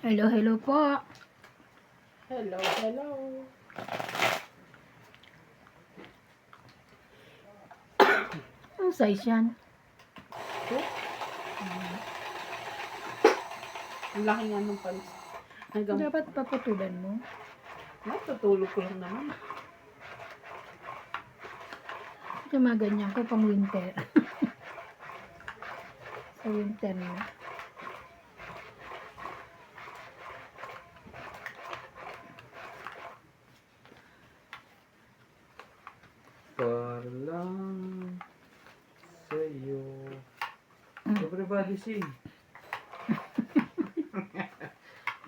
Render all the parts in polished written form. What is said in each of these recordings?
Hello, hello po. Hello, hello. Ang size yan? Ang laki nga ng pants. Hanggang Dapat paputulan mo. natutulog ko lang naman. Gumaganyan ko pang winter. Sa winter na. Para lang sa'yo. Everybody sing.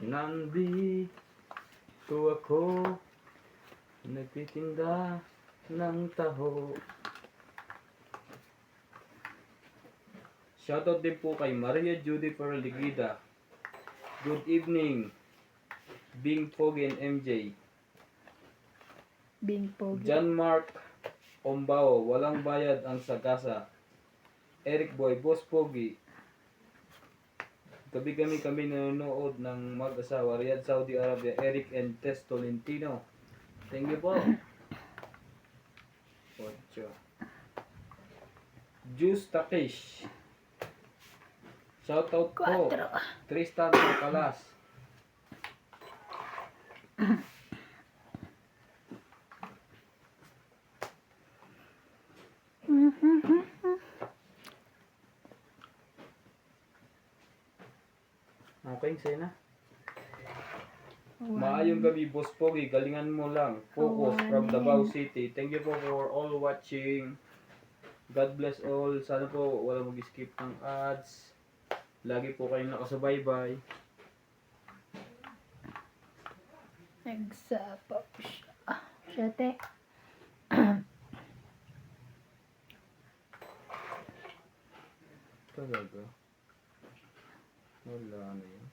Nandito ako, nagtitinda ng taho. Shoutout din po kay Maria Judy Perligida. Good evening, Bing Pogi and MJ. Bing pogi. John Mark Ombao, walang bayad ang sagasa. Eric Boy, Boss Pogi. Gabi-gabi kami nanonood ng mag-asawa, Riyadh, Saudi Arabia, Eric and Tess Tolentino. Thank you po. 8. Juice Takish. Shoutout po. 4. Tristan Makalas. Okay, sa'yo na. Maayong gabi, Boss Pogi. Galingan mo lang. Focus from Davao City. Thank you po for all watching. God bless all. Sana po wala mag-skip ng ads. Lagi po kayong nakasubaybay. Nagsapa po siya. Siyate. Talaga. Wala na yun.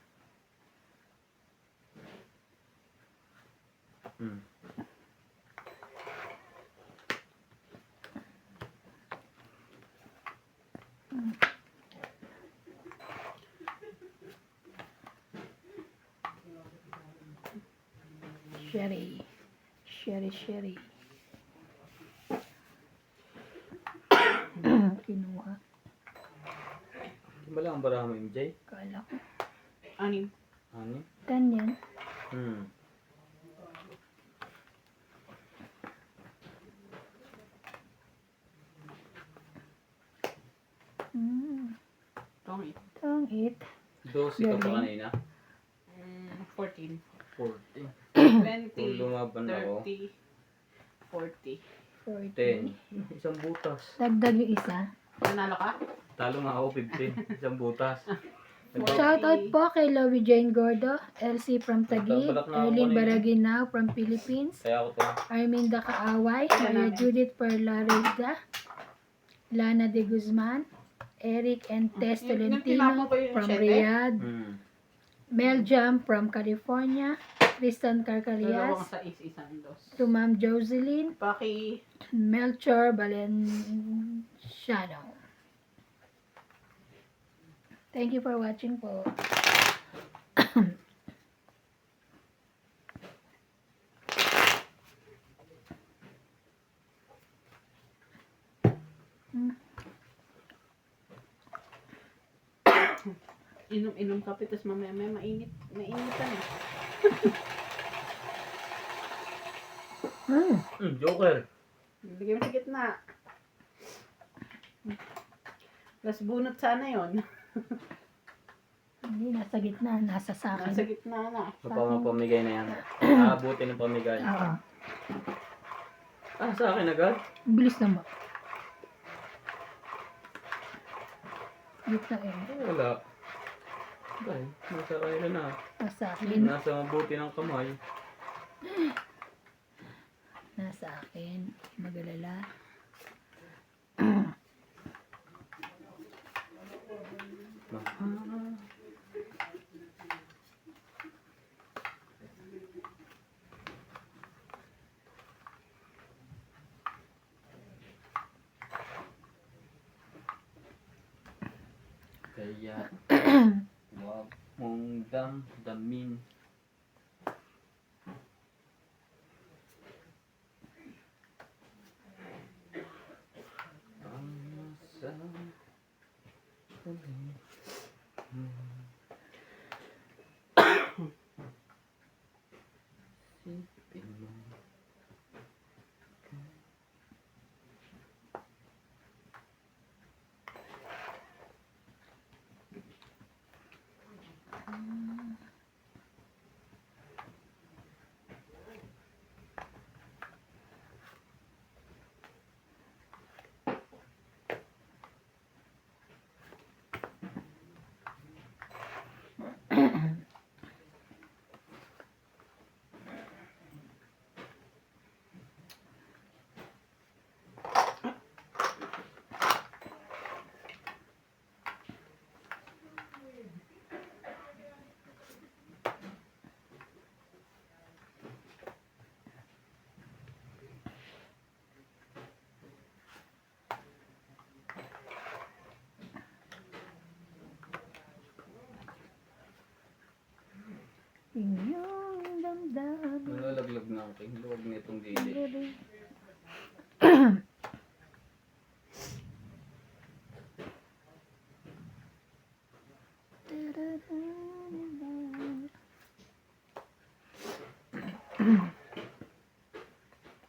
Sherry. Sherry. Kinuha. Di ba lang ang baraha mo, MJ? Kala ko. Anim. Ano? 10 yan. Tong it. 12 ka pa kanina? 14. 40. 20. Kung lumaban ako, 30. 40. 40. 10. Isang butas. Dagdag yung isa. Nanalo ka? Talo nga ako 50. Isang butas. Shoutout po kay Lowie Jane Gordo, LC from Taguig, Balak na ako Erlyn kanina. Baraginao from Philippines, Kaya ako to. Arminda Kaaway, Maria Judith Perlarega, Lana de Guzman, Eric and Tess Yung Tolentino tinapon ko yung from siyete? Riyadh, Mel Jam from California, Tristan Dalawang Carcalias, sa isang dos. to Ma'am Jocelyn, Paki. Melchor Valenciano. Thank you for watching po. Inom kape, tapos mamaya mainit. Mainitan eh. Joker. Bigay mo sa gitna. Tapos bunot sana yon. Hindi, nasa gitna, nasa sa Nasa akin. gitna na. Pamigay na yan. Aabutin ng pamigay. Oo. Sa akin agad? Bilis naman. Gitna eh. Wala. Ay, nasa kaila na. Nasa akin. Nasa mabuti ng kamay. Nasa akin. Magalala. Kaya, wag mong damdamin Sipin mo. Inyong damdamin. Nalalaglag na ang king. Luwag na itong dili.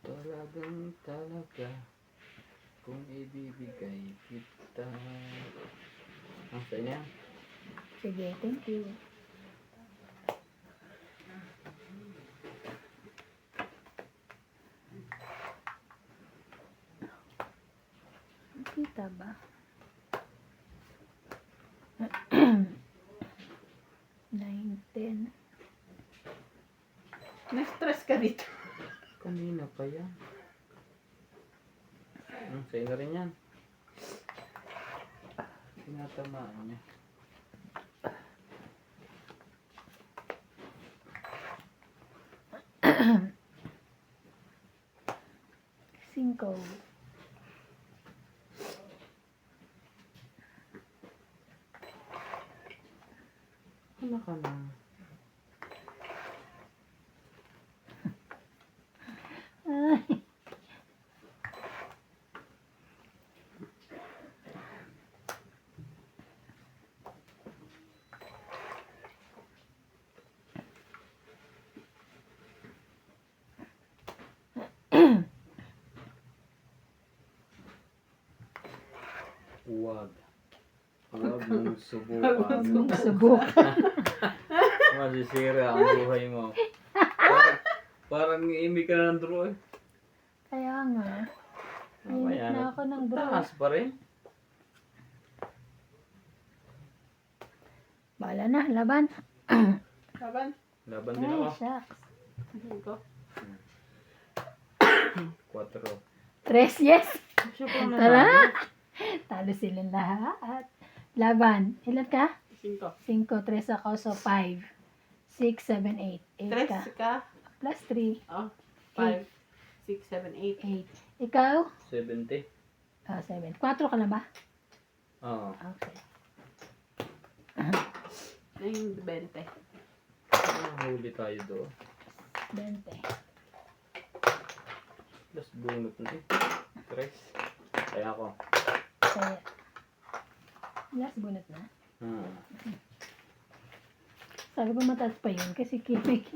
Talagang talaga kung ibibigay kita. Sa inyo? Sige, thank you. Kita ba? Nine, 10. Na-stress ka dito. Kanina pa yan. Sa'yo na rin yan. Tinatamaan niya. Cinco. Ano ka na? Ay. Huwag. Huwag mong subukan. Subukan. Masisira ang buhay mo. Parang iimik ka na ng draw eh. Kaya nga. Init Ayan. na ako ng bro. Taas pa rin. Bala na, laban. Laban. Laban din Ay, ako. shucks. Cinco. 4. 3, yes. Siya po na. Tara. Talo silang lahat. Laban. Ilan ka? Cinco. 5, 3 ako. So, 5. 6, 7, 8. 8 Tres ka. ka. Plus 3. Oh. 5, 6, 7, 8. 8. Ikaw? 70. 7. 4 ka na ba? Oo. Okay. Ayun, 20. Huli tayo doon. 20. Plus bunot na eh. 3. Kaya ako. Kaya. Last bunot na. Sabi ko mataas pa yun kasi kimik.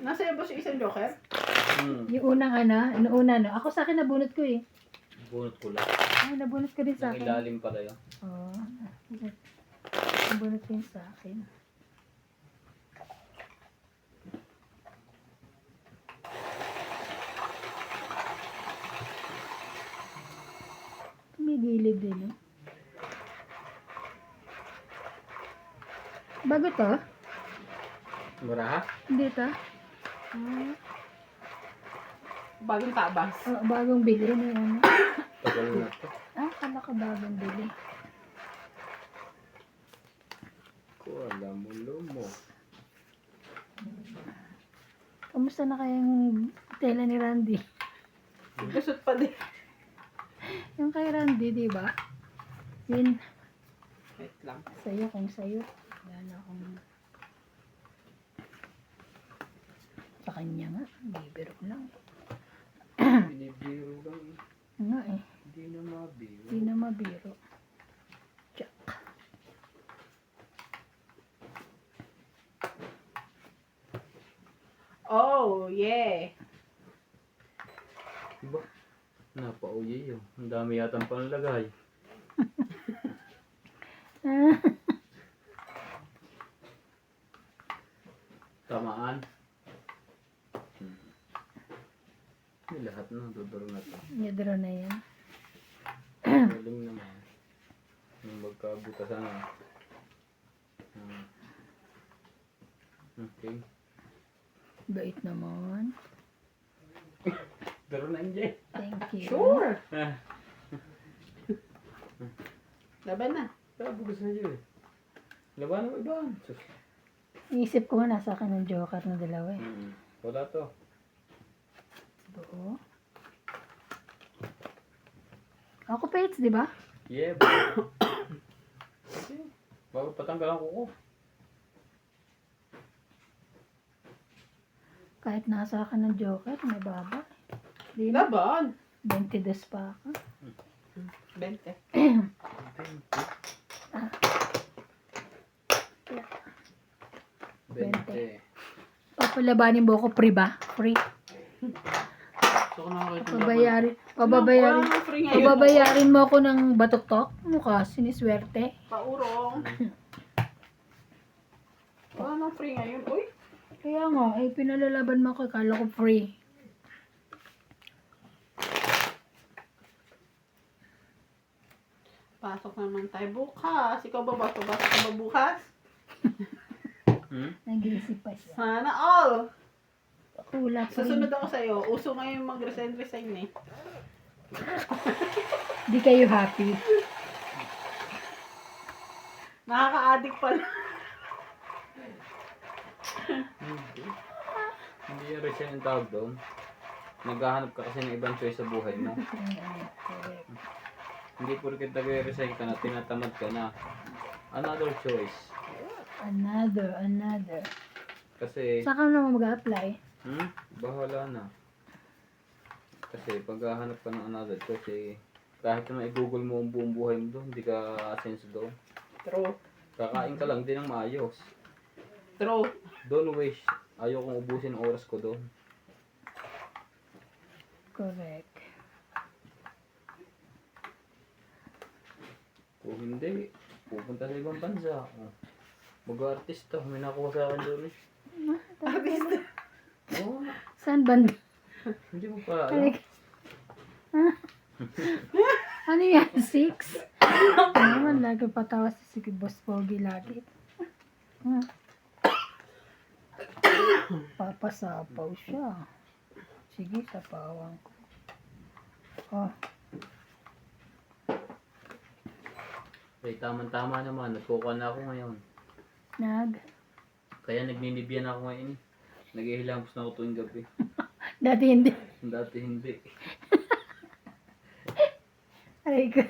Nasa iyo ba si isang joker? Yung unang ako sa akin nabunot ko eh. Bunot ko lang. Ay, nabunot ko din sa Ang akin. ilalim pala yun. Oo. Nabunot din sa akin. Tumigilid din eh. Bago to? Muraha? Hindi to? Bagong tabas. Oh, bagong bili na yan. Tagal na to. Kala ko bagong bili. Ko alam mo. Kamusta na kayang tela ni Randy? Gusot pa din. Yung kay Randy, di ba? Yun, Wait lang. sa'yo kung sa'yo. Wala na akong... Sa kanya nga, bibiro lang. Binibiro lang. Nga eh. Hindi na mabiro. Hindi na mabiro. Tsak. Oh, yeah. Diba? Napauyi yun. Ang dami yatang panlagay. Tamaan. Yung lahat na, duduro na to. Yadro na yan. Galing naman. Yung magkabutas na. Okay. Bait naman. Duro na hindi. Thank you. Sure. Laban na. Bukas na yun. Laban mo iba. Sus. Iisip ko nasa akin ng joker na dalawa eh. Wala to. Oo. Ako Pates, di ba? Yeah. Bago patanggalan ko ko. Kahit nasa akin ng joker, may baba. Di na. Laban. 22 pa ako. 20. 20. Papalabanin mo ako free ba? Free. So, kung nakakita ng Pababayarin mo ako ng batok-tok. Mukha, siniswerte. paurong. Wala nang free ngayon. Uy. Kaya nga, pinalalaban mo ako. Kala ko free. Pasok naman tayo bukas. Ikaw ba ba? Pasok ka ba bukas? Nag-iisip pa siya. Sana all. Wala pa rin. Susunod ako sa'yo. Uso ngayon mag-resign eh. Di kayo happy. Nakaka-addict pala. Hindi. Hindi yung resign ang tawag doon. Naghahanap ka kasi ng ibang choice sa buhay mo. Correct. Hindi porket nag-resign ka na, tinatamad ka na. Another choice. Another. Kasi, Saan ka naman mag-apply? bahala na. Kasi paghahanap ka ng another choice, kahit naman i-google mo ang buong buhay mo doon, hindi ka asenso doon. True. Kakain ka lang din ng maayos. True. Don't waste. Ayaw kong ubusin ang oras ko doon. Correct. Kung hindi, pupunta sa ibang bansa. Mag-artista, may nakuha sa akin doon eh. Artista. Oo, Saan banda? hindi mo pa alam. Ano yan? 6? Naman, lagi patawa si Boss Pogi lagi. Papasapaw siya. Sige, sapawan ko. Oh, Eh, tama-tama naman, nagkukuha na ako ngayon. Kaya nagninibyan ako ngayon eh. Naghihilamos na ako tuwing gabi. Dati hindi. Dati hindi. Aray ko.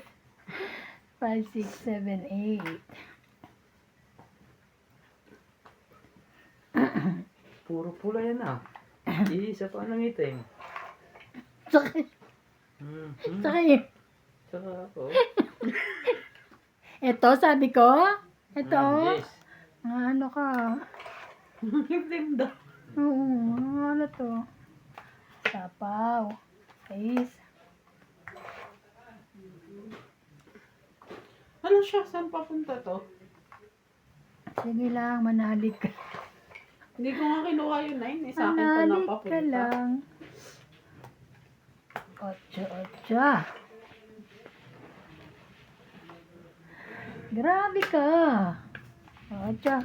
5, 6, 7, 8. Puro pula yan ah. Isa pa ng itim. Sakit. Mm-hmm. Sakit. Saka ako. Ito, sabi ko. Ito. Yes. Ano ka? Hindi daw. Oo, ano to? Sapaw. Guys. Ano siya? Saan papunta to? Sige lang, manalig ka. Hindi ko nga kinuha yun na yun. Sa akin pa Manalig ka napapunta. lang. 8. Grabe ka. 8.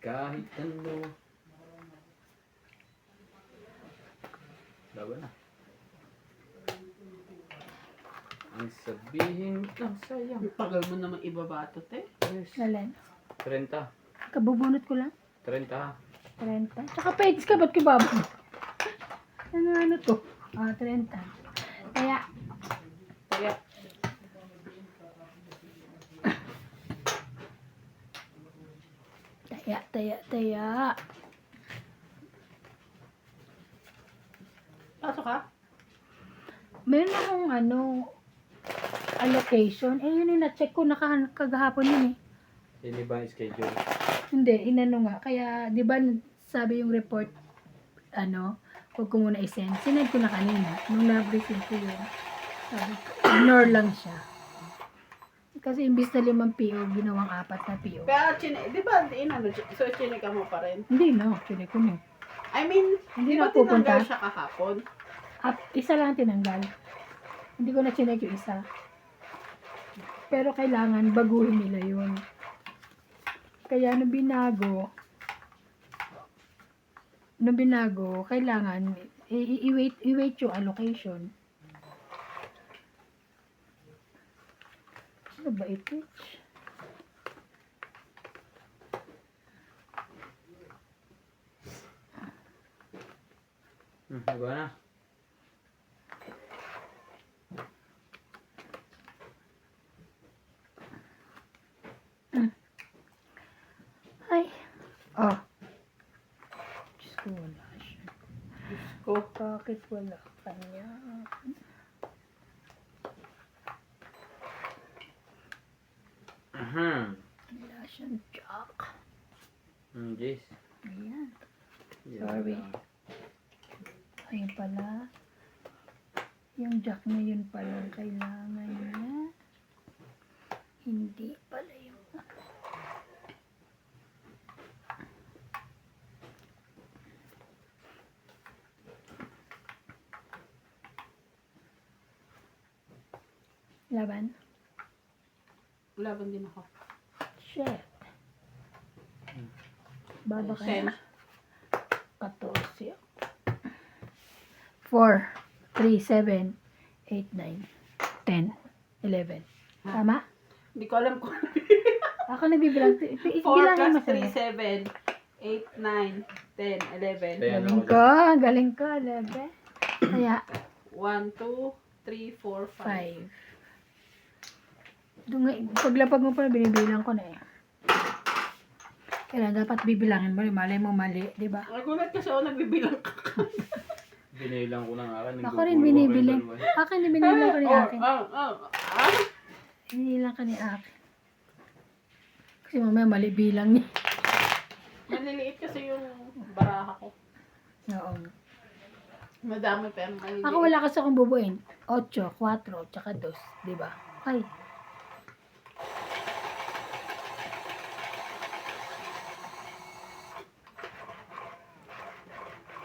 Kahit ano. Laban na. Ang sabihin lang sayang. Ang tagal mo naman ibabato, te. Yes. Alin? 30. Kabubunot ko lang. 30. 30. Tsaka page ka, ba't ko babunot? Ano to? 30. Kaya, Kaya, taya. Pasok ka? Meron akong allocation. Eh, yun yung na-check ko kagahapon yun eh. Hindi ba ang schedule? Hindi, inano nga. Kaya, di ba, sabi yung report, huwag ko muna isend. Sinend ko na kanina. Nung na-briefing ko yun. Sabi ko, ignore lang siya. Kasi imbis na 5 PO, ginawang 4 na PO. Kaya, di ba, so chinika mo pa rin? Hindi na, actually ko na. I mean, Hindi di ba na pupunta. tinanggal siya kahapon? Isa lang tinanggal. Hindi ko na chinek yung isa. Pero kailangan baguhin nila yun. Kaya nung binago, kailangan i-wait yung allocation. Ano ba ito? Diba na? Ay. Oh. Diyos ko, wala siya. Ko. Bakit wala kanya? Wala siyang jack. Yes. Ayan. Yes. Sorry. Ayun pala. Yung jack na yun pala kailangan niya. Hindi pala yung... Laban? Laban din ako. Shit. Baba ka Ten. na. 14. 4, 3, 7, 8, 9, 10, 11. Tama? Hindi ko alam kung Ako nagbibilang. 4 Bilangin mo plus sa'yo. 3, 7, 8, 9, 10, 11. Ten. Galing ko, 11. Kaya, 1, 2, 3, 4, 5. 5. Paglapag mo pa, binibilang ko na eh. Kailan dapat bibilangin mo, malay mo mali, di ba? Nagulat kasi ako nagbibilang ka. Binilang ko ng akin. Ako rin binibilang. Akin din binibilang ko ni akin. Ah. Binibilang ka ni akin. Kasi mamaya mali bilang niya. Maliliit kasi yung baraha ko. Oo. Madami pero maliliit. Ako wala kasi akong bubuin. 8, 4, tsaka 2, di ba? Ay.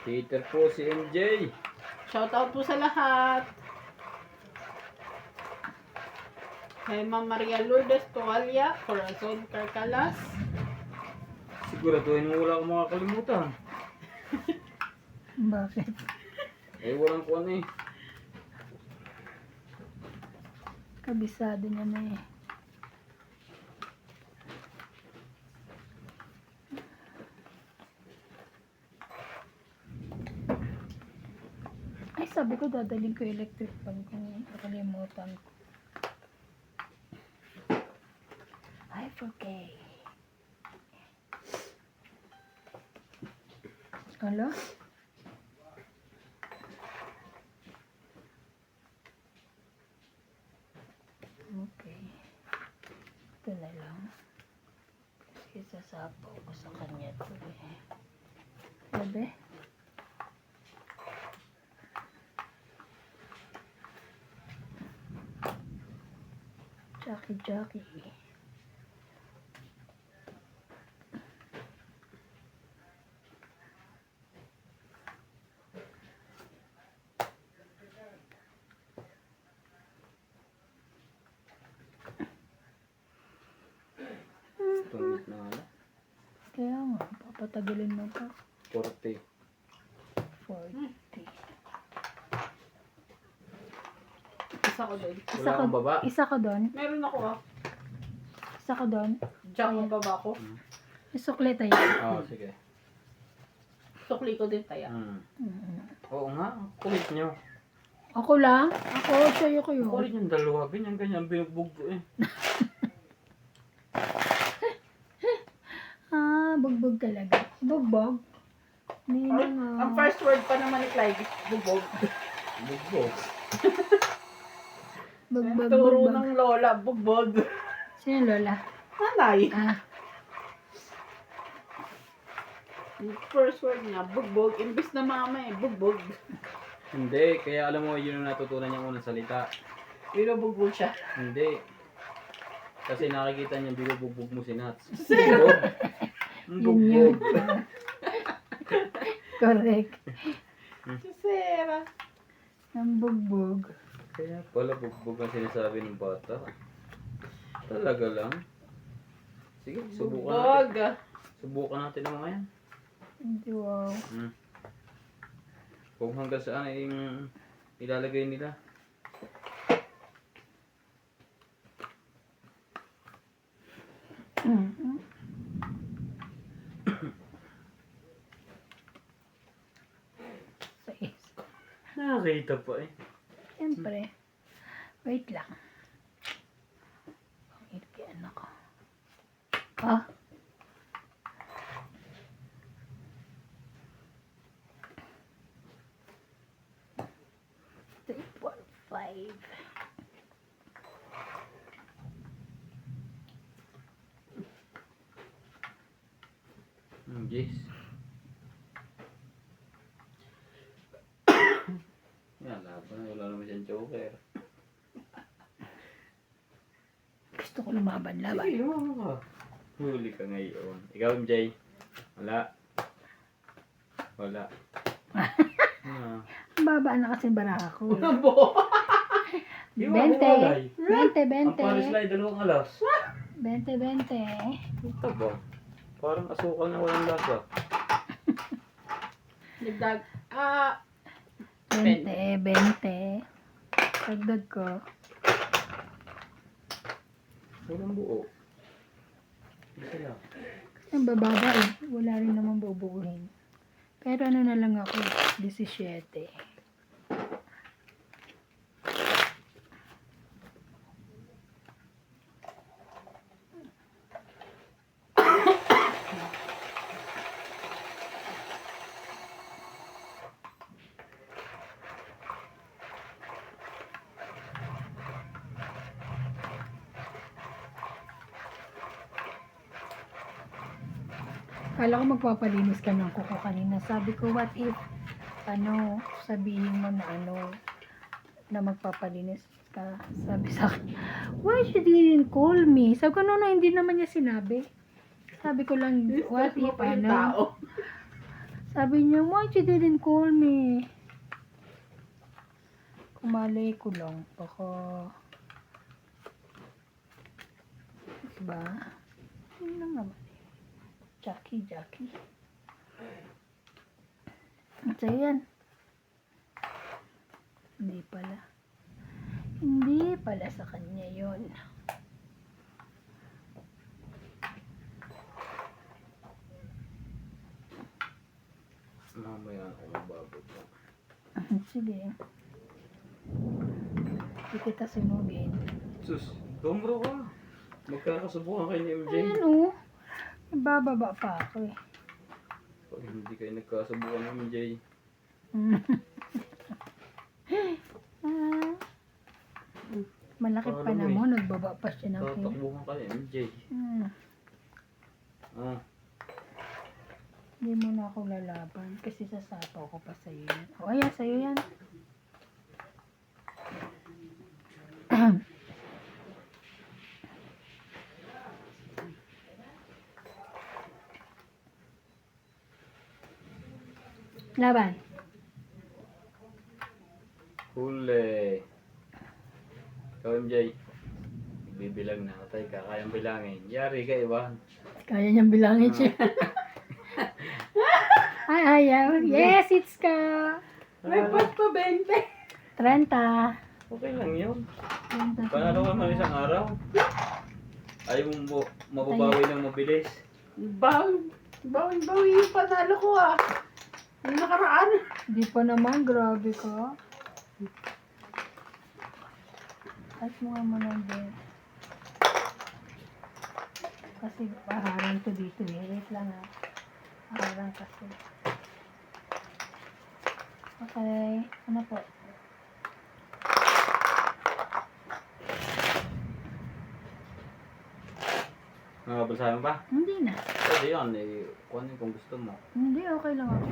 Peter po si MJ. Shoutout po sa lahat. Kay Ma'am Maria Lourdes Toalia, Corazon Carcalas. Siguraduhin mo wala akong makakalimutan. Bakit? Eh, walang kuwan eh. Kabisado niya na eh. Ay, sabi ko dadaling ko electric pan kung nakalimutan ko. I forget. Hala? Okay. Ito na lang. Kasi sasapaw ko sa kanya ito eh. Sabi? Jackie. Tungit na nga. Kaya nga, papatagalin mo pa. 40. 40. Isa ko doon. Wala akong baba. Isa ko doon. Meron ako Isa ko doon. Jack ang baba ko. Isukli tayo. Oo, sige. Sukli ko din taya. Oo nga, kulit nyo. Ako lang? Ako, sa'yo ko yun. Kulit yung dalawa, ganyan binugbog ko eh. Bugbog talaga. Bugbog? Ninang, Ang first word pa naman ni Clyde, bubog. Bugbog. Bugbog, Turo bugbog. ng lola, bubog. Sino lola? Nanay. Ah, First word niya, bugbog. Imbis na mama eh, bugbog. Hindi, kaya alam mo, yun ang natutunan niya unang salita. Binubugbog siya. Hindi. Kasi nakikita niya, binubugbog mo si Nats. Bugbog. Ang yun yun. bugbog. Correct. Si Sarah. Ang bugbog. Kaya pala bugbog ang sinasabi ng bata. Talaga lang. Sige, subukan natin. Bugbog. Subukan natin ang mga yan. Wow. Kung hanggang saan ay ilalagay nila. Sais. Nakakita pa eh. Siyempre. Wait lang. Ano ko. Ah. Three, four, five. Yes. Yan, laban na. Wala naman siyang joker. Gusto ko lumaban-laban. Sige, lumama ka. Huli ka ngayon. Ikaw, MJ. Wala. Wala. Ang baba na kasi baraka ko. Bo. 20. walay. 20, Ang Paris 20. Line, 2 alas. 20, 20. Ito ba? Parang asukal na walang lasa. Nagdag. 20, 20. Pagdag ko. Walang buo. Isa lang. Ang bababa eh. Wala rin naman bubuuhin. Pero ano na lang ako, 17. Kala ko magpapalinis ka ng kuko kanina. Sabi ko, what if, sabihin mo na na magpapalinis ka. Sabi sa akin, why she didn't call me? Sabi ko, no, hindi naman niya sinabi. Sabi ko lang, what if, Tao. Sabi niya, why she didn't call me? Kumalay ko lang. Baka, diba? Yun lang naman. Jackie. So, yan. Hindi pala sa kanya yon. Mamaya ako magbabot na. Sige. Hindi kita sunugin. Sus, tumbro ka. Magkakasubukan kayo ni MJ. Ayan bababa pa ako eh. Pag hindi kayo nagkasubukan ni MJ. Malaki pa Parang naman, nagbaba pa siya ng hair. Tatakbuhan kayo MJ. Hindi mo na ako lalaban kasi sasapaw ko pa sa'yo yan. O ayan, sa'yo yan. Laban. Huli. Ikaw MJ. Bibilang na. Tay ka, kayang bilangin. Yari ka, Ivan. Kaya niyang bilangin siya. Ay, ayaw. Yes, it's ka. Nagpas pa 20. 30. Okay lang yun. 30. Panalo ka man isang araw. Ayaw mo mababawi ng mabilis. Bawi yung panalo ko Yung nakaraan. Di pa naman, grabe ka. At mo nga muna din. Kasi paharang to dito eh. Wait lang Paharang kasi. Okay. Ano po? Babasahin mo ba? Hindi na. Pwede yun. Kung ano kung gusto mo. Hindi, okay lang ako.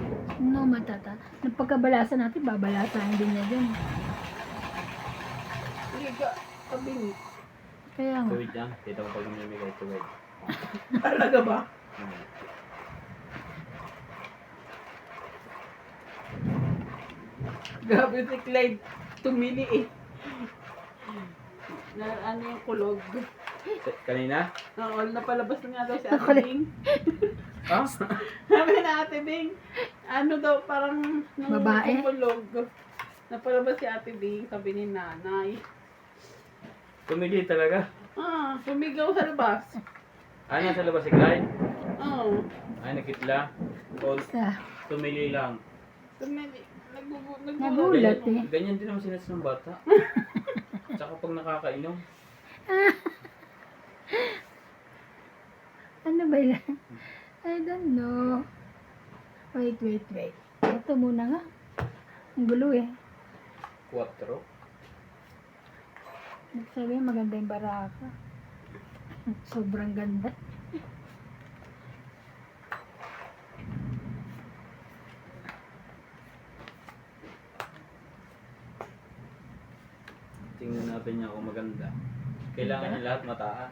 No, matata. Napagkabalasan natin, babalasan din niya dyan. Liga, kabingi. Kaya nga. Tuwid yan. Kita mo pag namimigay tuwid. Talaga ba? Hmm. Grabe si Clyde. Tumili eh. Na, ano yung kulog. Kanina? Oo, napalabas na nga daw si Ako Ate rin. Bing. Ha? Sabi na Ate Bing, ano daw, parang Babae? kulog. Napalabas si Ate Bing, sabi ni nanay. Tumili talaga. Sumigaw sa labas. Ano sa labas si Clyde? Oo. Ay, nakitla. O, Sa, tumili lang. Tumili. Nagulat eh. Ganyan din naman sinas ng bata. Tsaka pag nakakainom. ano ba yan? I don't know. Wait. Ito muna nga. Ang gulo eh. 4. Sabi maganda yung baraka. Sobrang ganda. Tingnan natin niya kung maganda. Kailangan niya lahat mataas.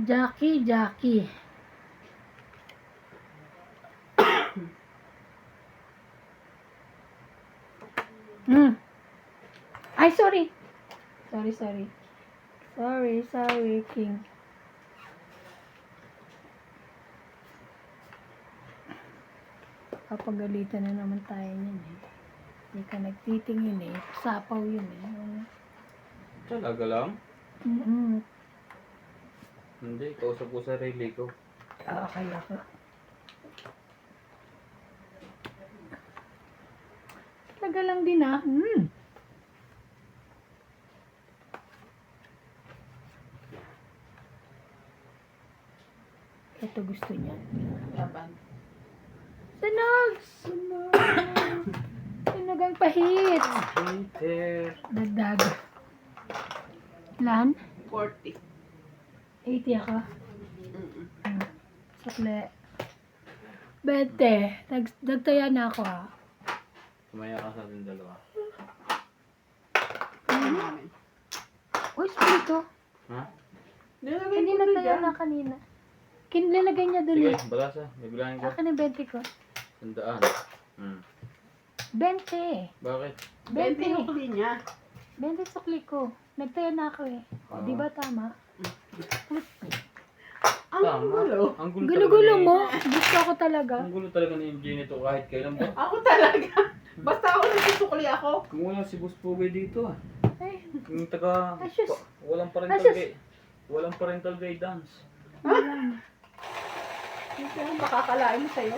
Jackie. Ay, sorry. Sorry, King. Papagalitan na naman tayo niyan eh. Hindi ka nagtitingin eh. Sapaw yun eh. Talaga lang? Mm-mm. Hindi, kausap ko sarili ko. Akala ko. Talaga lang din ah. Ito gusto niya. Laban. Sunog ang pahit. Peter. Dagdag. Lan? 40. 80 ako. Mm-mm. Sakle. 20. Dagtaya na ako ah. Kumaya ka sa ating dalawa. Uy, spray ko. Ha? Nilagay Hindi ko na na tayo dyan. na kanina. Kinilagay niya dun Sige, eh. balasa. Bibilangin ko. Akin yung 20 ko. 100. 20. Bakit? 20 yung kuli niya. 20 sukli ko. Nagtaya na ako eh. O, di ba tama? Ang Tama. gulo. Ang gulo Gulo-gulo talaga mo. Gusto ko talaga. Ang gulo talaga ni MJ nito kahit kailan ba? Ako talaga. Basta ako nagsusukli ako. Kung wala si Boss Pogi dito ah. Ay, Yung taga... Asus. Walang parental Asus. Walang parental guidance. Hindi ko makakalain sa'yo.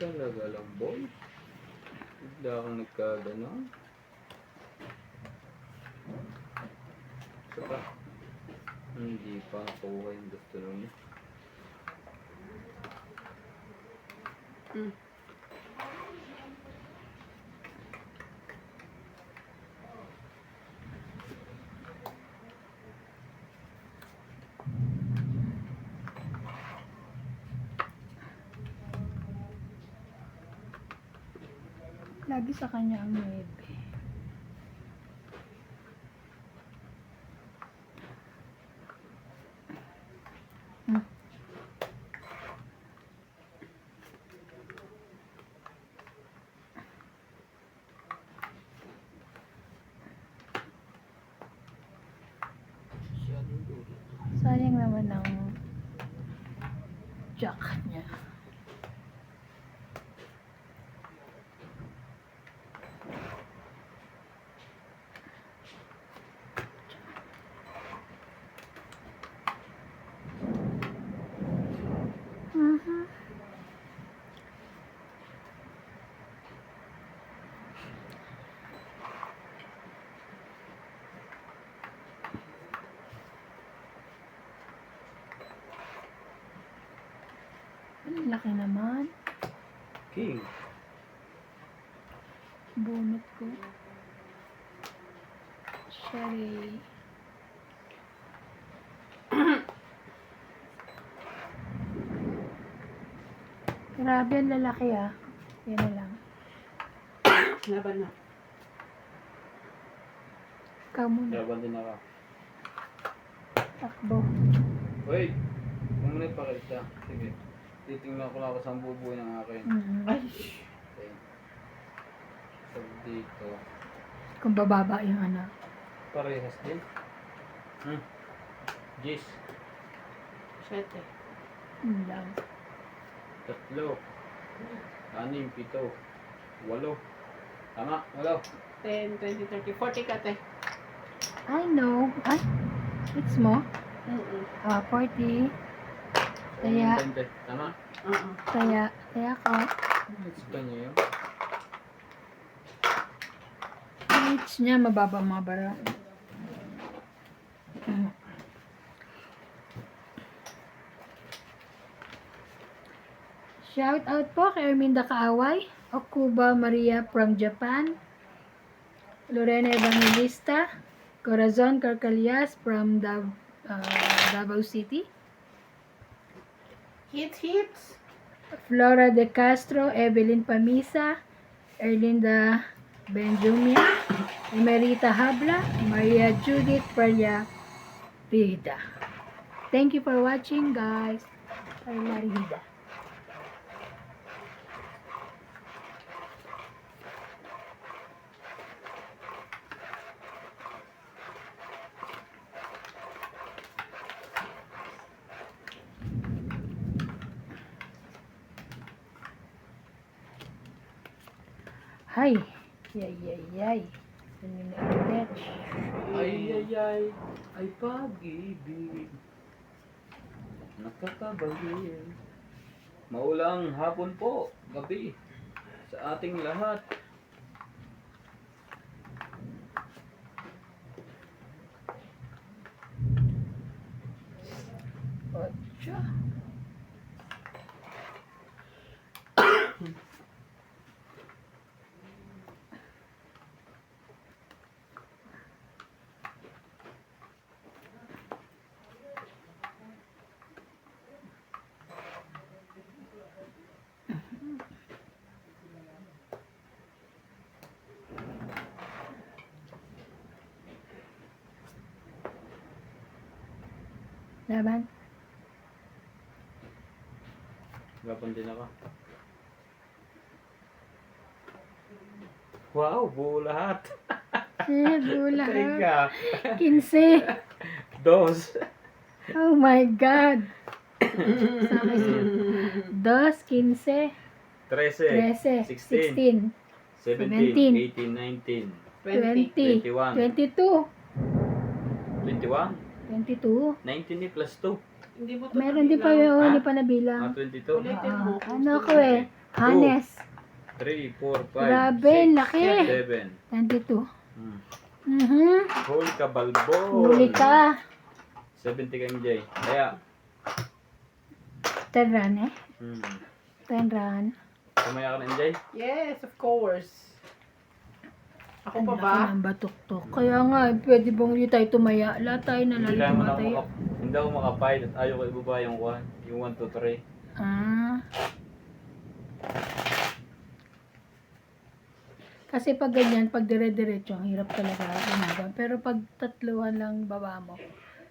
Talaga lang, boy. Bigla kang nagkaganon. Saka, hindi pa nakuha yung gusto nung niya. lagi sa kanya ang 9. Sayang naman ang jack niya. Laki naman. King. Bunot ko. Sherry. Grabe ang lalaki ah. Yan na lang. Laban na. Ikaw muna. Laban din ako. Takbo. Wait. Kung muna ipakita. Sige. Titingnan ko lang ako sa bubuhay ng akin. Ay, Okay. So, dito. Kung bababa yung ano. Parehas din. Gis. 7. Yun lang. 3. 6. 7. 8. Tama. 8. 10, 20, 30, 40 ka, te. I know. Ay, it's mo. 40. Kaya, Tama. kaya ko. It's ka niya yun. Age niya mababa mga bara. Shout out po kay Erminda Kaaway, Okuba Maria from Japan, Lorena Evangelista, Corazon Carcalias from Davao City, Hits. Flora de Castro, Evelyn Pamisa, Erlinda Benjumia, Emerita Habla, Maria Judith Parya Rida. Thank you for watching, guys. Parya Rida. Ay, yay. Ano na ulit? Ay, ay pag-ibig. Nakakabagin. Maulang hapon po, gabi, sa ating lahat. Ocho. Laban. Gapon din ako. Wow, buo lahat. Bula. Teka. 15. 2. Oh my God. Sa akin, 2, 15, 13. 13, 16, 17. 17, 18. 19. 20, 21. 22, 21. 22. 19 plus 2. Hindi mo to Meron din pa nabilang. yun, Ha? hindi pa nabilang. 22. Ulitin mo. Ano ko eh, Hanes. 3, 4, 5, Grabe, 6, laki. 7. 22. Hmm. Mhm. Huli ka, balbon. Huli ka. 70 ka, MJ. Kaya, 10 run eh. 10 hmm. run. Kumaya ka na, MJ? Yes, of course. Ako Ang pa laki ba? ng batok-tok. Kaya nga, pwede bang hindi tayo tumaya? Lahat tayo na Hindi lang naman ako tumataya. hindi ako makapay at ayaw ko ibaba yung 1 to 3. Ah. Kasi pag ganyan, pag dire-diretso, ang hirap talaga umaga. Pero pag tatluhan lang baba mo,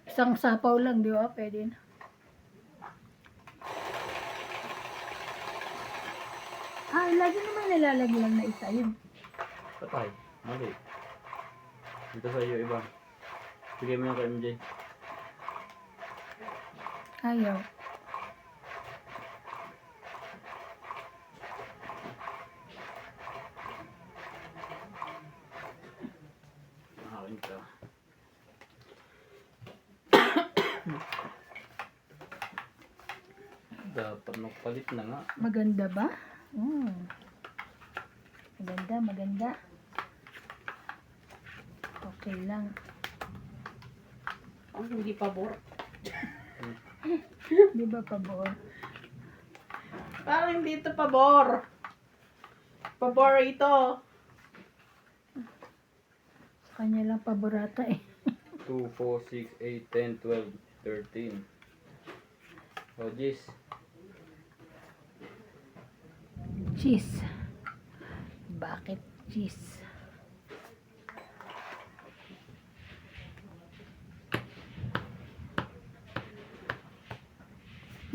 isang sapaw lang, di ba? Pwede na. Ah, lagi naman nilalagyan na isa yun. Patay. Mali. Dito sa iyo iba. Bigay mo yung kay MJ. Ayaw. Akin to. Dapat magpalit na nga. Maganda ba? Maganda. Okay lang. Ang hindi pabor. Di ba pabor? Parang hindi ito pabor. Pabor ito. Sa kanya lang paborata eh. 2, 4, 6, 8, 10, 12, 13. Oh, Jis. Cheese. Bakit cheese?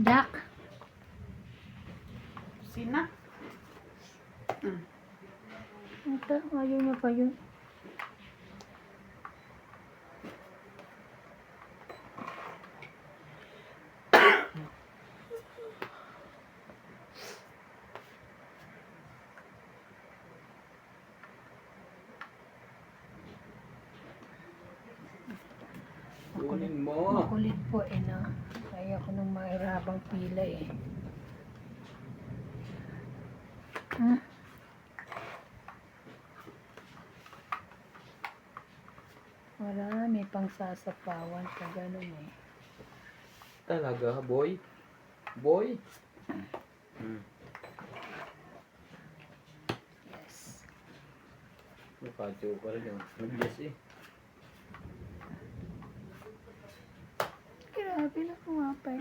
Jack. Sina? Ito, ayaw niya pa yun. Kunin mo. Makulit po eh no. Kaya ko nung mahirabang pila eh. Hmm? Marami pang sasapawan ka ganun eh. Talaga, boy? Boy? Hmm. Yes. Mukadyo pa rin yun. Nag-yes eh. Grabe na kumapay.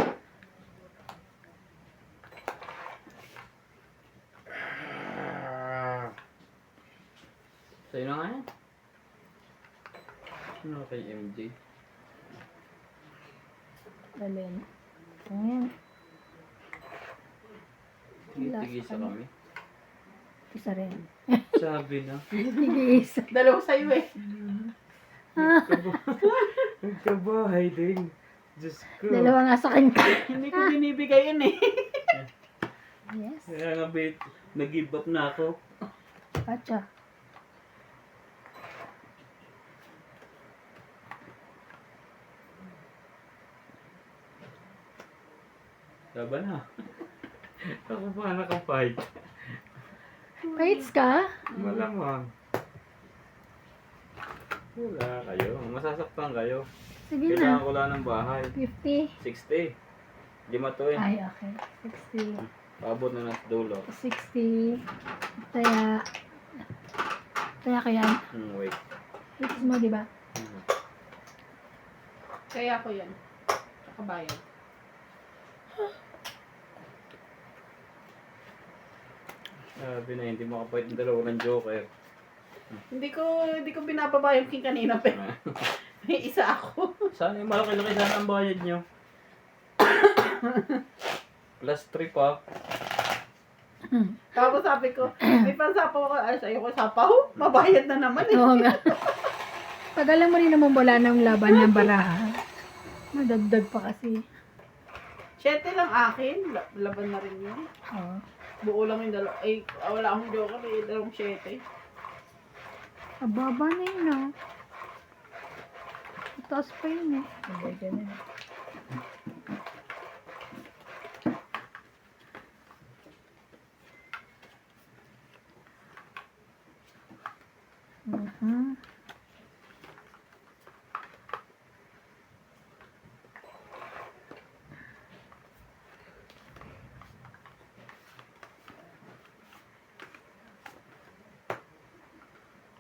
Sa'yo na nga yan. Ano kay MJ? Alin. Ayan. Tigisa kami. Isa rin. Sabi na. Tig-isa. Dalawa sa'yo eh. Nagkabahay din. Diyos ko. Dalawa nga sa akin ka. Hindi ko binibigay yun eh. Yes. Kaya nga bit, nag-give up na ako. Pacha. Laban na. Ako pa nakafight. Fights ka? Malamang. Wala kayo. Masasaktan kayo. Sige Kailangan na. ko lang ng bahay. 50. 60. Lima to eh. Ay, okay. 60. Paabot na ng dulo. 60. Kaya. Kaya kaya. Wait. Ito mo, di ba? Kaya ko yan. Kabayan. Sabi na hindi makapait ng dalawa ng Joker. Hindi ko binababa yung king kanina pero may isa ako. Sana yung malaki-laki sana ang bayad nyo. Plus 3 pa. Tapos sabi ko, may pansapaw ko, ay sa'yo ko sapaw, mabayad na naman eh. Oo nga. Pag alam mo rin naman wala nang laban ng baraha. Madagdag pa kasi. 7 lang akin, laban na rin yun. Oo. Buo lang yung dalawa. Ay, wala akong joker eh, dalawang 7. Ababa na yun ah. Taas pa yun eh. Abay, ganun. Mhm.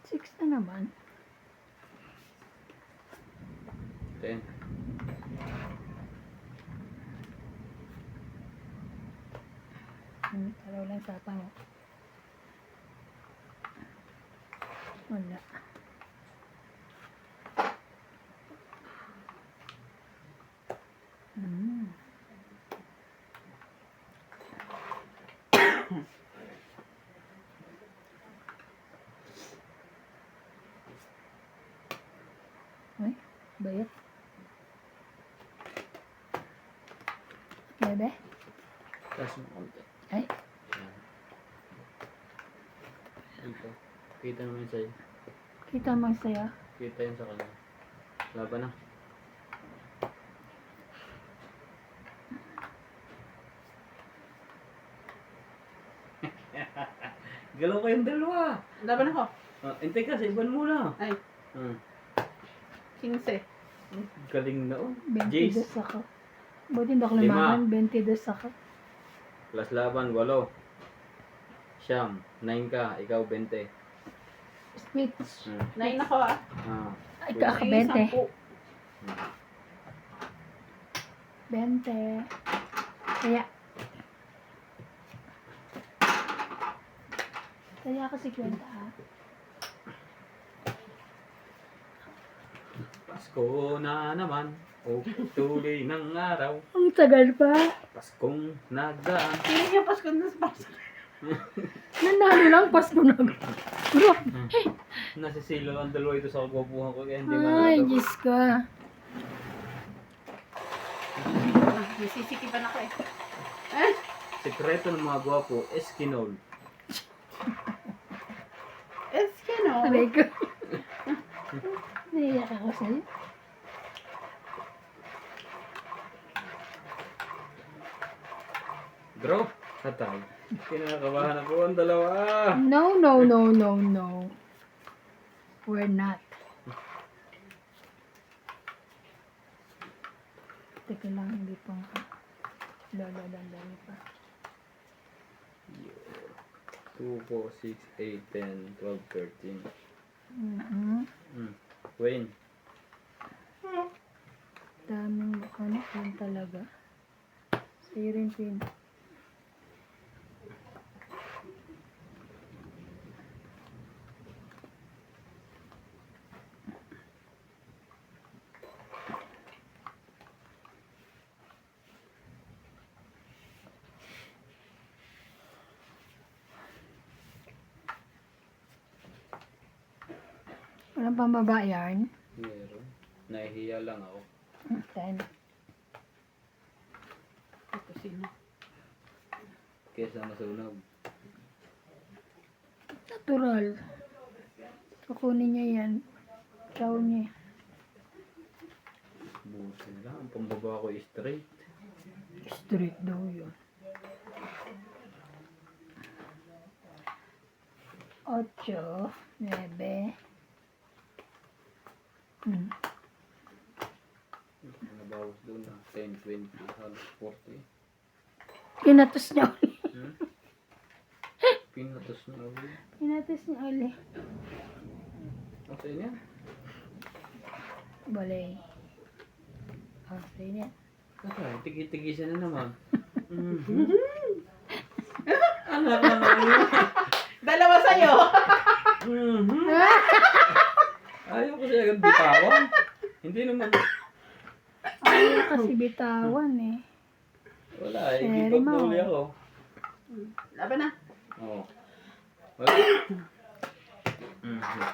Six na naman. 10. Dalaw lang sapa mo. Wala. Mm. Ay, bayat. Bebe? Plus mo konti. Ay, Dito. Kita naman yun sa'yo. kita mo saya. Kita yun sa kanya. Laban na. Galaw kayong dalawa. Laban ako. Hintay ka, sa iban muna. Ay, 15. Galing na oh. 22 Jace. ako. Buti hindi ako Lima. lumaban. 22 ako. Plus laban, 8. Siyam, 9 ka, ikaw 20. Speech. 9 ako ah. Ah. Ay, Wait. kaka-20. 10. 20. Kaya. Kaya kasi kwenta ha. Pasko na naman, o tuloy ng araw. Ang tagal pa. Paskong nagdaan. Hindi niya Pasko na sa Pasko. Nanalo lang, Pasko na. Bro. Nasisilo ang dalawa ito sa kabubuhan ko kaya hindi Ay, manalo. Diyos ko. Nasisikipan ako eh. Sekreto ng mga gwapo, Eskinol. Eskino. Aray ko. Naiyak ako sa'yo. Draw. Hatay. Kinakabahan ako ang dalawa. No, no, no, no, no. We're not. Teka lang, hindi pa ako. Lolo, dandali pa. 2, 4, 6, 8, 10, 12, 13. Wayne. Daming ano, yun talaga. Sa'yo rin, Queen. Walang pambaba yarn. Meron. Nahihiya lang ako. 10. Ito sino? Kesa masunog. Natural. Kukunin niya yan. Chow niya. Buti lang. Ang pambaba ko straight. Straight daw yun. 8, 9. Nabawas doon na 10, 20, halos 40. Pinatos niya ulit. Pinatos na ulit. Pinatos niya ulit. Okay niya. Balay. Oh, sa'yo niya. Kaya, tigi-tigisan na naman. Anak na ngayon. Dalawa sa'yo. Ayaw ko siya agad bitawan. Hindi naman. Ayaw kasi bitawan eh. Wala eh. Very Give up na mo. uli ako. Laban na. Oo. Wala.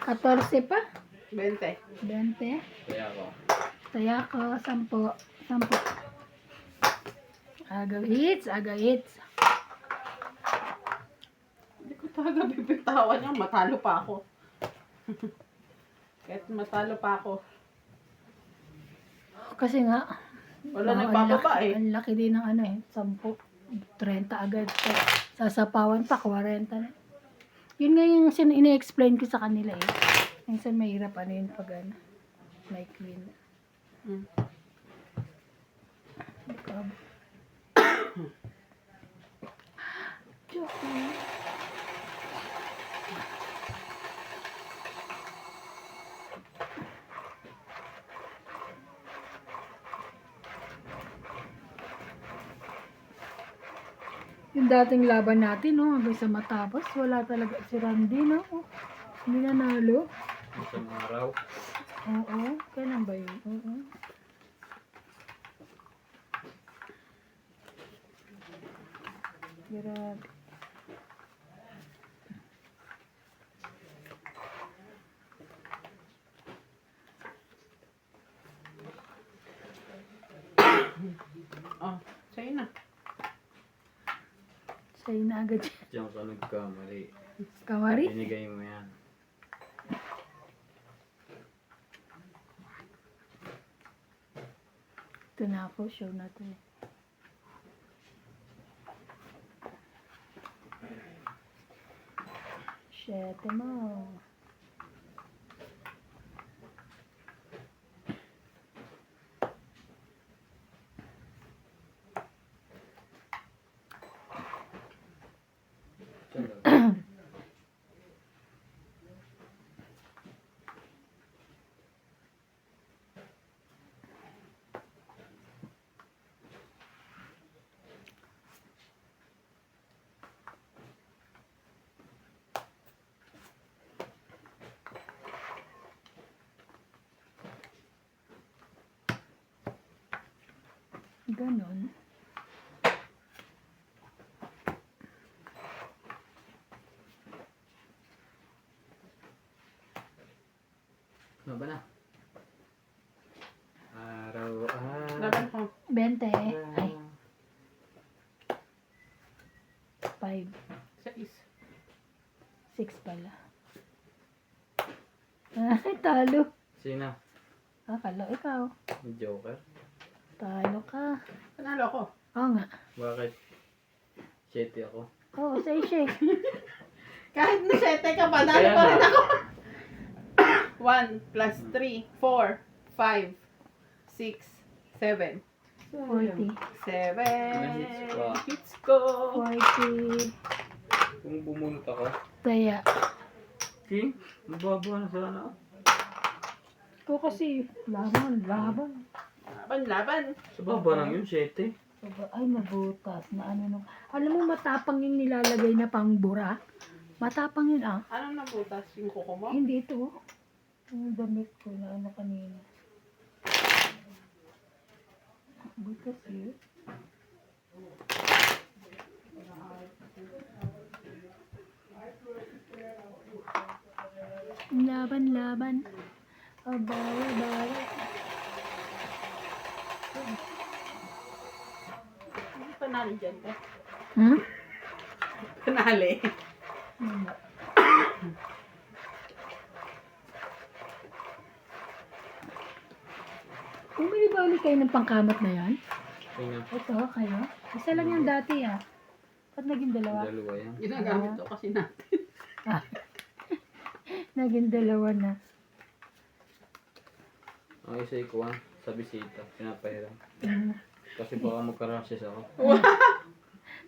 14 pa. 20. 20. Kaya ako. Saya ko. 10. 10. Agaw hits. Agaw hits. Hindi ko talaga bibitawan niya. Matalo pa ako. Kahit matalo pa ako. Kasi nga. Wala ang nagbababa laki- eh. Ang laki din ng ano eh. 10. 30 agad. Sasapawan pa. 40 na. Yun nga yung ina-explain ko sa kanila eh. Minsan mahirap ano yun pag ano. May queen. Hmm. Joke. Yung dating laban natin, no, hanggang sa matapos, wala talaga si Randy, no? Hindi nanalo. Isang araw. Oo, kailan ba yun? Oo. Grabe. Oh, sa'yo na. Sa'yo na agad yan. Diyan ka nagkamali. Kawari? Binigay mo yan. Ito na ako, show na to eh. Siyete mo. Ganon. Ano ba na? Araw-araw. Laban ko. 20. Ay, 5. 6. 6 pala. Ay, talo. Sino? Kala ikaw. Joker? Talo ka. Panalo ko. Oo nga. Bakit? 7 ako. Oo, say shake. Kahit na 7 ka, panalo Kaya pa rin nga. ako. 1 plus 3, 4, 5, 6, 7. 40. 7. Hits ko. 40. Kung bumunot ako. Taya. King? Mababa na sana. Ikaw kasi, laban. Laban. Sa baba lang yun, 7. Ay, nabutas. Na ano nung... Alam mo, matapang yung nilalagay na pangbura. Matapang yun, ah. Ano na butas yung kuko mo? Hindi ito. Yung damit ko na ano kanina. Butas yun. Laban. Abara. Panalo dyan ko. Hmm? Panali. Wala. Bumili kayo ng pangkamot na yan? Tingnan. Ito, kayo? Isa lang yung dati, ah. Ba't naging dalawa? Dalawa yan. Ginagamit ko kasi natin. Naging dalawa na. Ang isa ikuan sa bisita. Pinapahiram. Mm. Kasi baka magka-rashes ako.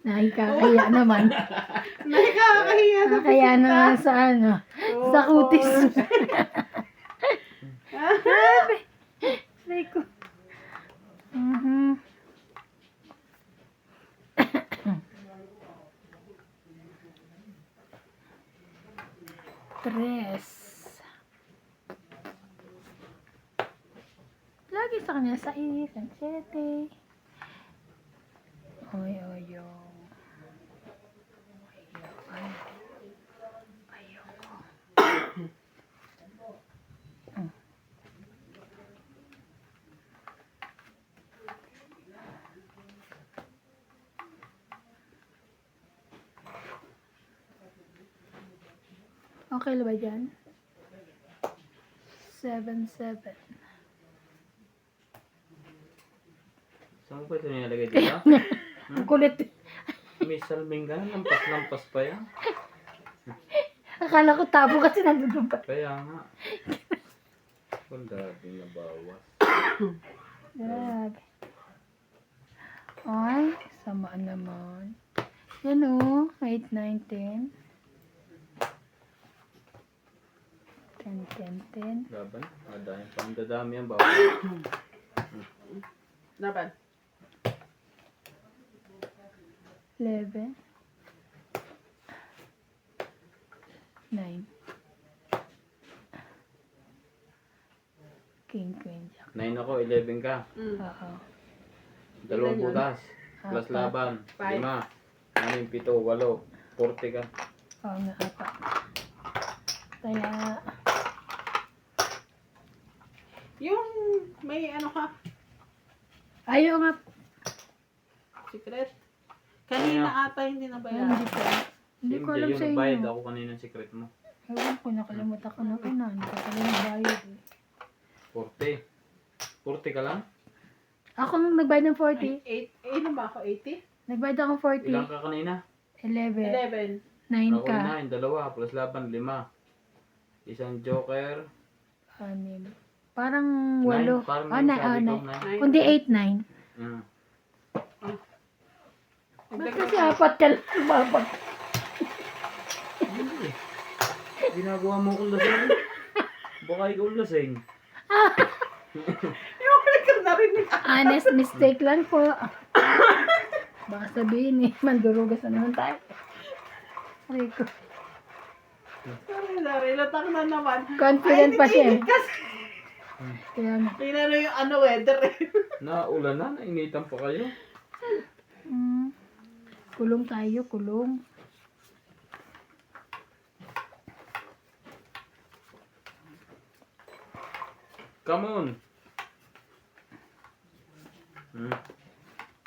Nakikakaya naman. Nakakahiya na Kaya naman sa ano, sa kutis. Grabe. Aray ko. Mhm. Tres. Lagi sa kanya sa ang 7. Oy. Ayoko. Okay na ba dyan? 7. Saan mo pa ito nilalagay dito? Ang kulit. May salming ka. Lampas pa yan. Akala ko tabo kasi nandun pa. Kaya nga. Kung dati na bawas. Grabe. Ay, samaan naman. Yan o. 8, 9, 10. 10. Laban. Madami pa. Ang dadami yan. Bawas. Laban. 11. 9. King, Queen, Jack. 9 ako. 11 ka. Oo. Dalawang Ilan yun? butas. Plus Apat. laban. 5. 5. 6, 7, 8. 40 ka. Oo nga, apa. Kaya, Yung may ano ka, ayaw nga. secret. Kanina ata hindi na Ayan, bayaran. hindi ko alam Yung sa nagbayad inyo. ako kanina ng secret mo. Ewan ko, nakalimutan ko na kina. Hindi ko pala nagbayad eh. 40. 40 ka lang? Ako nung nagbayad ng 40. Ilan ba ako? 80? Nagbayad ako ng 40. Ilang ka kanina? 11. 11. 9 Ako ka. 9. Dalawa. Plus laban. 5. Isang joker. 6. Parang 9. 8. Parang Ah, nine, 9. sabi ko, 9. Nine. Kundi 8, 9. Mm. Ba't kasi 4 ka lang lumabag? Hindi. Ginagawa mo kong lasing. Baka ikaw lasing. Yung huli ka narinig. Honest mistake lang po. Baka sabihin eh, mandurugas na naman tayo. Aray ko. Sorry, latang na naman. Confident pa siya eh. Kasi, Kaya nga. Tingnan mo yung ano weather eh. Naulan na, nainitan pa kayo. Kulong tayo, kulong. Come on.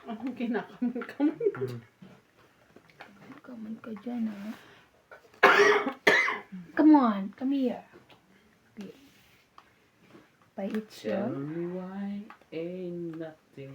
Anong kinakamay? Come on ka dyan, ah. Come on, come here. Okay. Pahits Tell yun. me why ain't nothing.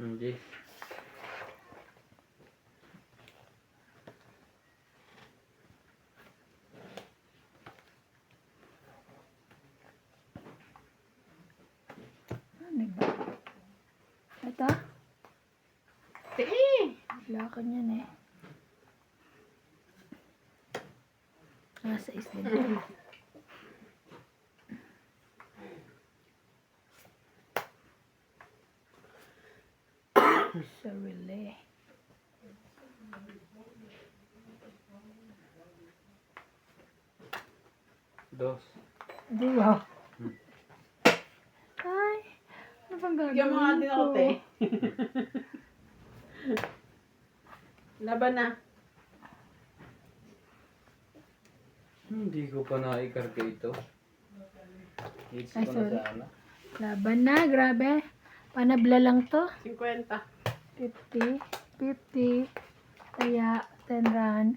Hindi. Ano ba? Ito? Wala ka niyan eh. Nasa isla din. Sarili. Dos. Di ba? Ay, ano bang Bigyan mo nga gagawin din ko? ako, te. Laban na. Hindi ko pa naikarga ito. Hits Ay, ko na sorry. sana. Laban na, grabe. Panabla lang to. 50. 50. 50. Kaya, 10 rand.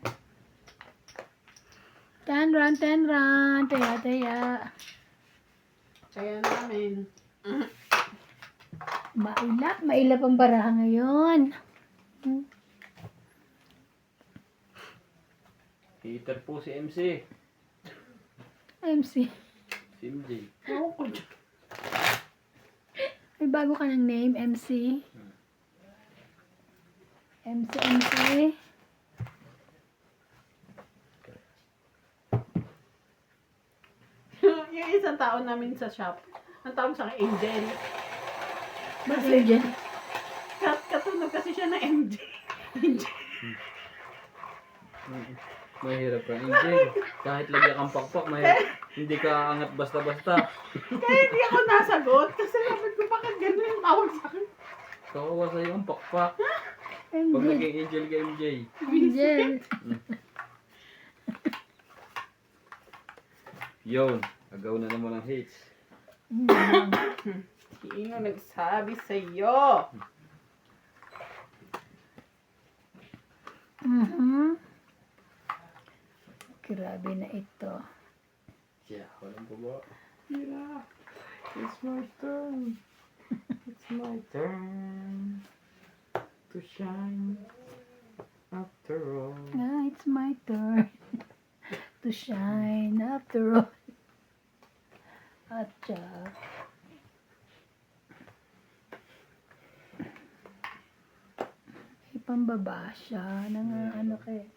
10 rand, 10 rand. Taya, taya. Kaya namin. Mailap ang baraha ngayon. Hitter po si MC. MC. Si MJ. Oo ko dyan. May bago ka ng name, MC. MC. Yung isang tao namin sa shop. Ang tawag sa akin, Angel. Bakit yun dyan? Katunog kasi siya ng MJ. Mahirap ka, MJ. Kahit lagyan kang pakpak, mahirap. Hindi ka angat basta-basta. Kaya hindi ako nasagot. Kasi sabi ko, bakit gano'n yung tawag sa akin? Kawawa sa'yo ang pakpak. Pag Angel. naging Angel ka, MJ. Angel. Yun. Agaw na naman ang hits. Sino nagsabi sa'yo? Grabe na ito. Yeah, walang baba. Yeah. It's my turn. It's my turn to shine after all. Ah, it's my turn to shine after all. Atcha. May pambaba siya ng ano kaya.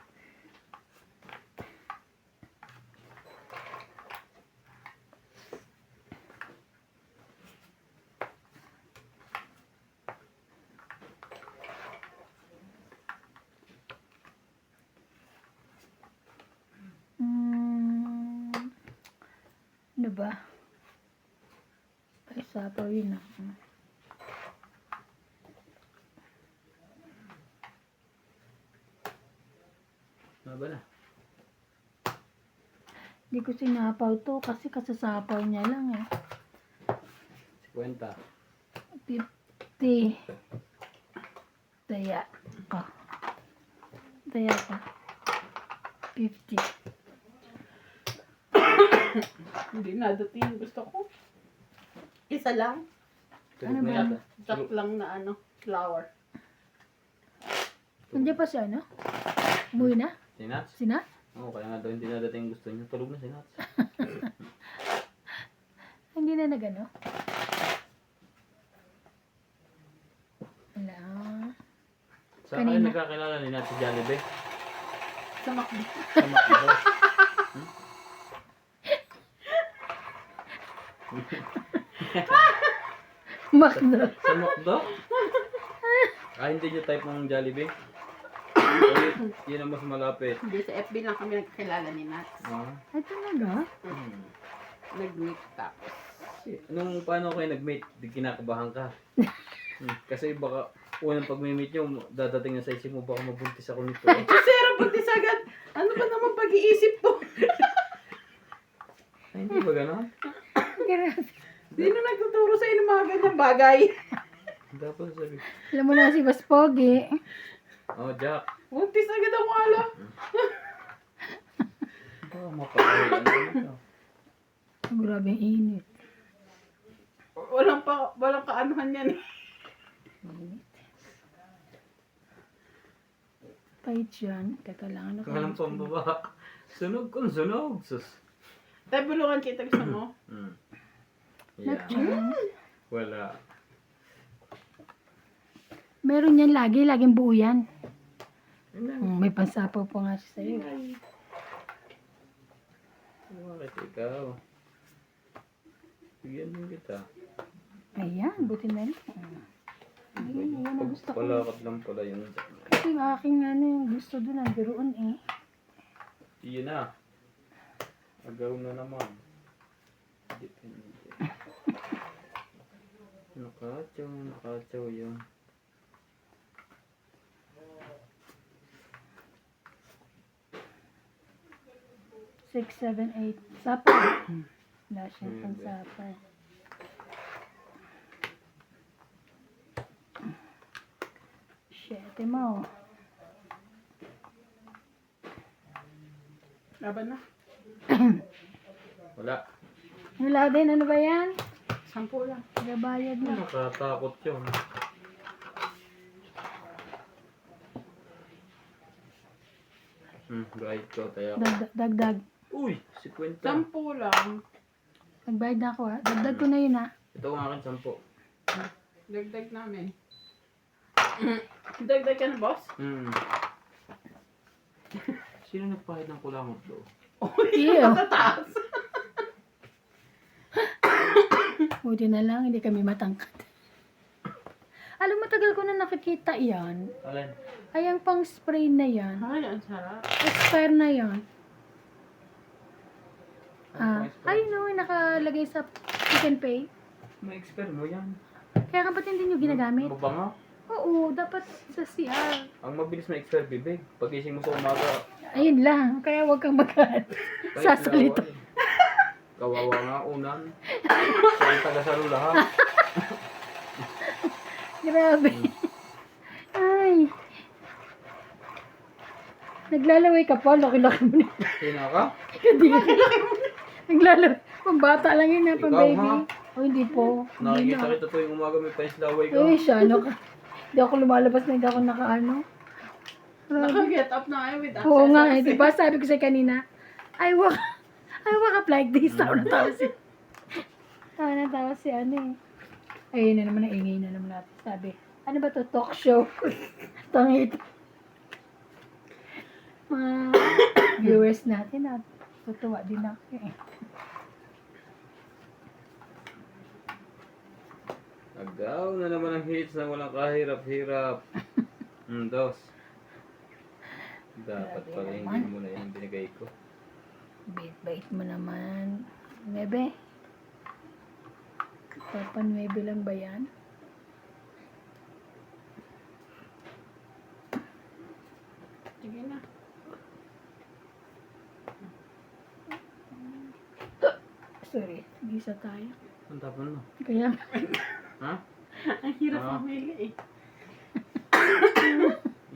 Ano ba? Ay, sapaw yun ah. Ano ba na? Hindi ko sinapaw to kasi kasasapaw niya lang eh. 50. 50. Taya. Oh. Taya pa. 50. Hindi na dating gusto ko. Isa lang. Tulog Ano na ba? yata. Jack lang na ano, flower. Hindi pa siya, no? Umuwi na? Si Nats? Sina? Oo, kaya nga daw hindi na dating gusto niya. Tulog na si Nats. Hindi na nagano. Saan kayo Kanina. nagkakilala ni Nat sa Jollibee? Sa McDo. Sa McDo? McDo. Sa McDo? Ah, hindi nyo type ng Jollibee? Yun ang mas malapit. Hindi, sa FB lang kami nagkakilala ni Nats. Ah. Ay, talaga? Nag-meet tapos. Nung paano kayo nag-meet, di kinakabahan ka. Kasi baka unang pag-meet nyo, dadating na sa isip mo, baka mabuntis ako nito. Sera, buntis agad. Ano ba naman pag-iisip to? Ay, hindi ba gano'n? Grabe. Sino nagtuturo sa'yo ng mga ganyang bagay? Dapat sabi, Alam mo na si Bas Pogi. oh Jack, Buntis agad ang wala. baka mapakailan nito. Grabe ang init. Walang kaanuhan yan eh. Pahit yan. Teka lang. Ano Kalang pambaba. Sunog kung sunog. Sus. Tayo bulungan kita gusto mo. Yeah. Natchan. Wala. Meron yan lagi. Laging buo yan. Yun lang. May pansapaw pa nga siya sa'yo. Bakit ikaw? Bigyan din kita. Ayan. Buti na rin. Ayan. Ayan ang gusto ko. Palakad lang pala yun. Kasi yung aking ano yung gusto doon. Ang biruan eh. Iyon na. Agaw na naman. Depende. Nakatsaw yun. 6, 7, 8. Sapa. Wala siyang pansapa. Shit, mo. Laban na. Wala. Wala din. Ano ba yan? 10 lang. Gabayad na. Nakatakot yun. Guide ko tayo. Dagdag. Uy, 50. 10 lang. Nagbayad na ako ha. Dagdag ko na yun ha. Ito ang akin 10. Dagdag namin. Dagdag ka na, boss? Sino nagpahid ng kulamot do? Ew. Tataas. Buti na lang, hindi kami matangkad. Alam, matagal ko na nakikita yan. Alin? Ay, ang pang spray na yan. Ay, ang sarap. Expire na yan. Ano Ay, no, nakalagay sa Pick n Pay. May expert mo yan. Kaya kapag hindi nyo ginagamit. Mabango. Oo, dapat sa CR. Ang mabilis may expert bibig. Pagising mo sa umaga. Ayun lang, kaya huwag kang magkaan. Sasalito. lawa eh. Kawawa nga unan. Siya ang taga-salo lahat. Grabe. Ay. Naglalaway ka pa, laki-laki mo na. Sino ka? Hindi. Naglalaway. Pang bata lang yun na, pang Ikaw, baby. ha? O, hindi po. Hindi Nakikita na. kita tuwing umaga may paislaway ka. Eh, siya, ano ka? Hindi ako lumalabas na hindi ako nakaano. Grabe. Naka-get up na kayo with access. Oo nga, eh, di ba? Sabi ko sa'yo kanina, I walk up like this. Tawa na tawa si ano eh. Ayun na naman, naingay na naman natin. Sabi, ano ba to? Talk show. Tangit. Mga viewers natin at tutuwa din ako eh. Agaw na naman ang hits na walang kahirap-hirap. Dos. Dapat pala hindi mo na yung binigay ko. Bait-bait mo naman. 9. Papa 9 lang ba yan? Sige na. Sorry, gisa tayo. Ang tapon mo. Kaya, Ha? Ang hirap Ah. mamili eh.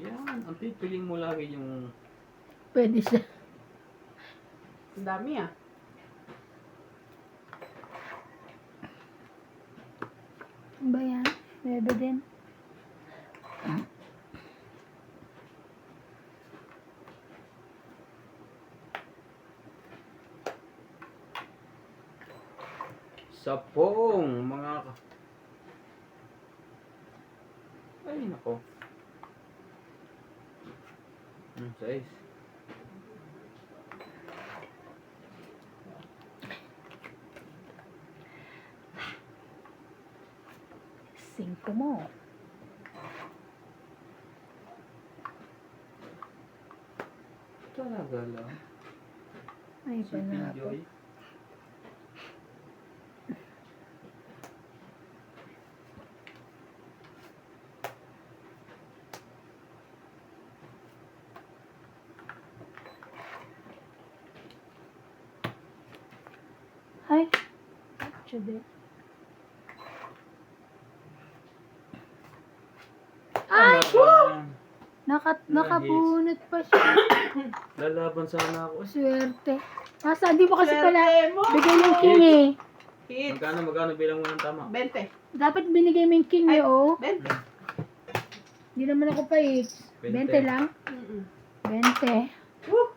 Yan. Ang pipiling mo lagi yung... pwede siya. Ang dami ah. Ano ba yan? 9 din. Sapong mga... Ay, nako. 6. Cinco mo. Talaga lang. Ay, Si panalo. Joy. Ay. Tsude. Ay! Nakabunot pa siya. Lalaban sana ako. Swerte. Nasa, di mo kasi pala Swerte mo. bigay yung king eh. Hits. Magkano bilang mo ng tama? 20. Dapat binigay mo yung king eh, oh. 20. Hindi naman ako pa eh. 20 lang. Mm-mm. 20. Woo!